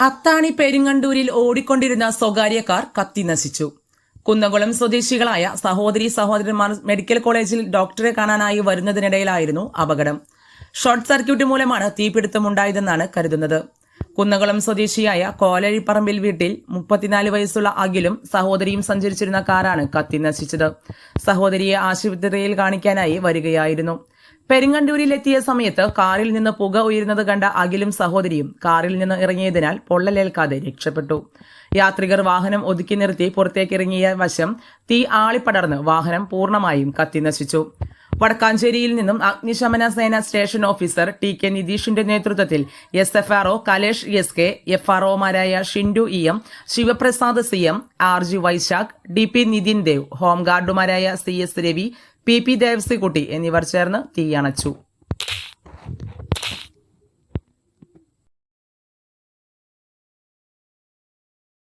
അത്താണി പെരിങ്ങണ്ടൂരിൽ ഓടിക്കൊണ്ടിരുന്ന സ്വകാര്യ കാർ കത്തിനശിച്ചു. കുന്നംകുളം സ്വദേശികളായ സഹോദരന്മാർ മെഡിക്കൽ കോളേജിൽ ഡോക്ടറെ കാണാനായി വരുന്നതിനിടയിലായിരുന്നു അപകടം. ഷോർട്ട് സർക്യൂട്ട് മൂലമാണ് തീപിടുത്തമുണ്ടായതെന്നാണ് കരുതുന്നത്. കുന്നംകുളം സ്വദേശിയായ കോലഴിപ്പറമ്പിൽ വീട്ടിൽ 34 വയസ്സുള്ള അഖിലും സഹോദരിയും സഞ്ചരിച്ചിരുന്ന കാറാണ് കത്തിനശിച്ചത്. സഹോദരിയെ ആശുപത്രിയിൽ കാണിക്കാനായി വരികയായിരുന്നു. പെരിങ്ങണ്ടൂരിലെത്തിയ സമയത്ത് കാറിൽ നിന്ന് പുക ഉയരുന്നത് കണ്ട അഖിലും സഹോദരിയും കാറിൽ നിന്ന് ഇറങ്ങിയതിനാൽ പൊള്ളലേൽക്കാതെ രക്ഷപ്പെട്ടു. യാത്രികർ വാഹനം ഒതുക്കി നിർത്തി പുറത്തേക്കിറങ്ങിയ വശം തീ ആളിപ്പടർന്ന് വാഹനം പൂർണ്ണമായും കത്തിനശിച്ചു. വടക്കാഞ്ചേരിയിൽ നിന്നും അഗ്നിശമന സേന സ്റ്റേഷൻ ഓഫീസർ ടി കെ നിതീഷിന്റെ നേതൃത്വത്തിൽ SFRO Kalesh SK, FROമാരായ Shindu EM, Sivaprasad CM, RG Vaishakh, DP Nitin Dev, ഹോംഗാർഡുമാരായ CS Ravi, PP Devasikutty എന്നിവർ ചേർന്ന് തീയണച്ചു.